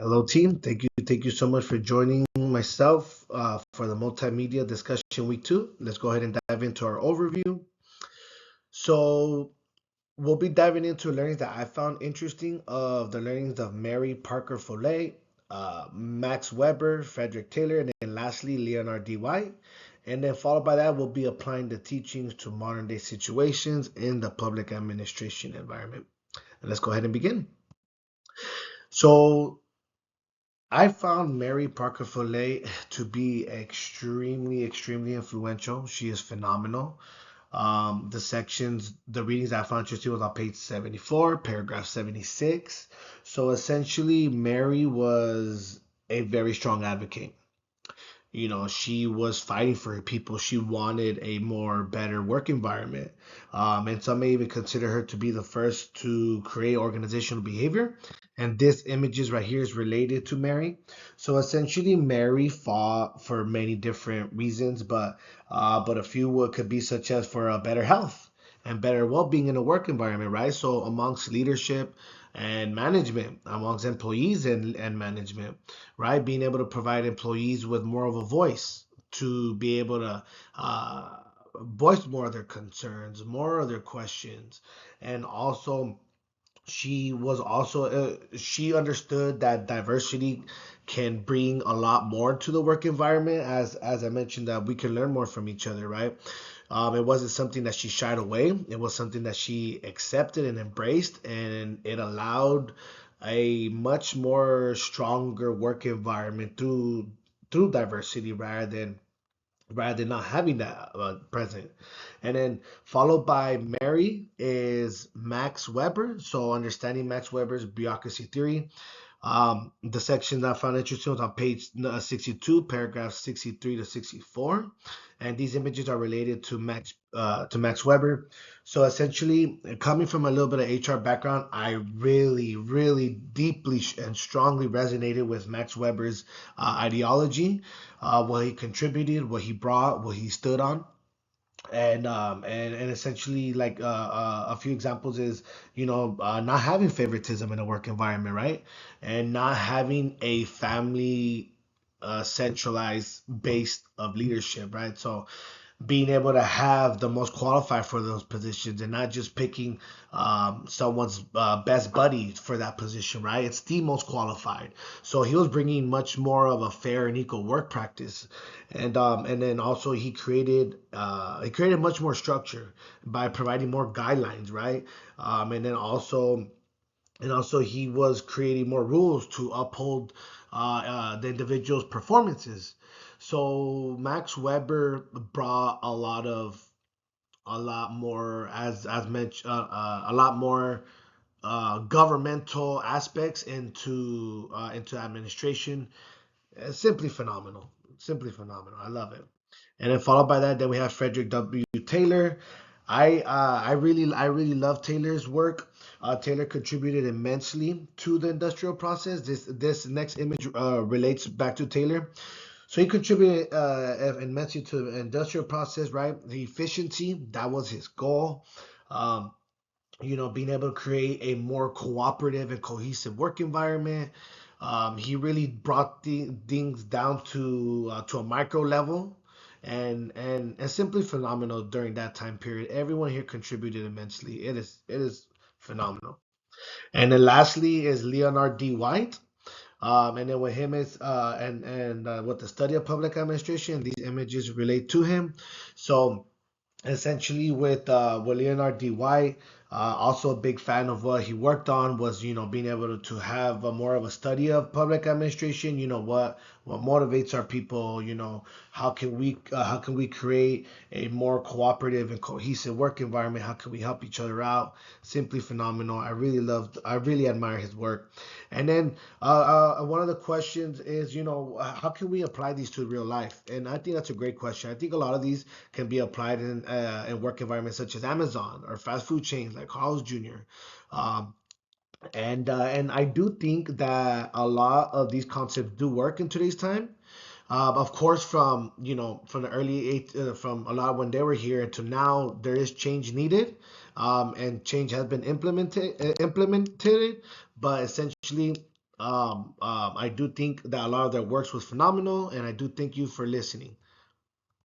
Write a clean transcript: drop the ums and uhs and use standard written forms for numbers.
Hello, team. Thank you so much for joining myself for the multimedia discussion week 2. Let's go ahead and dive into our overview. So we'll be diving into learnings that I found interesting of the learnings of Mary Parker Follett, Max Weber, Frederick Taylor, and then lastly Leonard D. White. And then followed by that, we'll be applying the teachings to modern day situations in the public administration environment. And let's go ahead and begin. So I found Mary Parker Follett to be extremely influential. She is phenomenal. The readings I found interesting was on page 74, paragraph 76. So essentially, Mary was a very strong advocate. She was fighting for her people. She wanted a more better work environment. And some may even consider her to be the first to create organizational behavior. And this images right here is related to Mary. So essentially, Mary fought for many different reasons, but a few could be such as for a better health and better well-being in a work environment, right? So amongst leadership and management, amongst employees and management, right? Being able to provide employees with more of a voice to be able to voice more of their concerns, more of their questions, and also she understood that diversity can bring a lot more to the work environment, as I mentioned, that we can learn more from each other, right? It wasn't something that she shied away. It was something that she accepted and embraced, and it allowed a much more stronger work environment through diversity rather than not having that present. And then followed by Mary is Max Weber. So understanding Max Weber's bureaucracy theory. The section that I found interesting was on page 62, paragraphs 63 to 64, and these images are related to Max Weber. So essentially, coming from a little bit of HR background, I really deeply and strongly resonated with Max Weber's ideology, what he contributed, what he brought, what he stood on, and essentially like a few examples is not having favoritism in a work environment, right? And not having a family centralized base of leadership, right? So being able to have the most qualified for those positions and not just picking someone's best buddy for that position, right? It's the most qualified. So he was bringing much more of a fair and equal work practice, and then also he created much more structure by providing more guidelines, right? And then also he was creating more rules to uphold the individual's performances. So Max Weber brought a lot more, as mentioned, a lot more governmental aspects into administration. Simply phenomenal, simply phenomenal. I love it. And then followed by that, then we have Frederick W. Taylor. I really love Taylor's work. Taylor contributed immensely to the industrial process. This next image relates back to Taylor. So he contributed immensely to the industrial process, right? The efficiency, that was his goal. Um, being able to create a more cooperative and cohesive work environment. He really brought the things down to a micro level, and simply phenomenal during that time period. Everyone here contributed immensely. It is phenomenal. And then lastly is Leonard D. White. And then with him is and with the study of public administration, these images relate to him. So essentially with Leonard D. White, also a big fan of what he worked on was being able to have a more of a study of public administration. What motivates our people. How can we create a more cooperative and cohesive work environment? How can we help each other out? Simply phenomenal. I really admire his work. And then one of the questions is, how can we apply these to real life? And I think that's a great question. I think a lot of these can be applied in work environments such as Amazon or fast food chains like Carl's Jr. Um, and I do think that a lot of these concepts do work in today's time. Of course, from the early from a lot when they were here to now, there is change needed, and change has been implemented. But essentially, I do think that a lot of their works was phenomenal, and I do thank you for listening.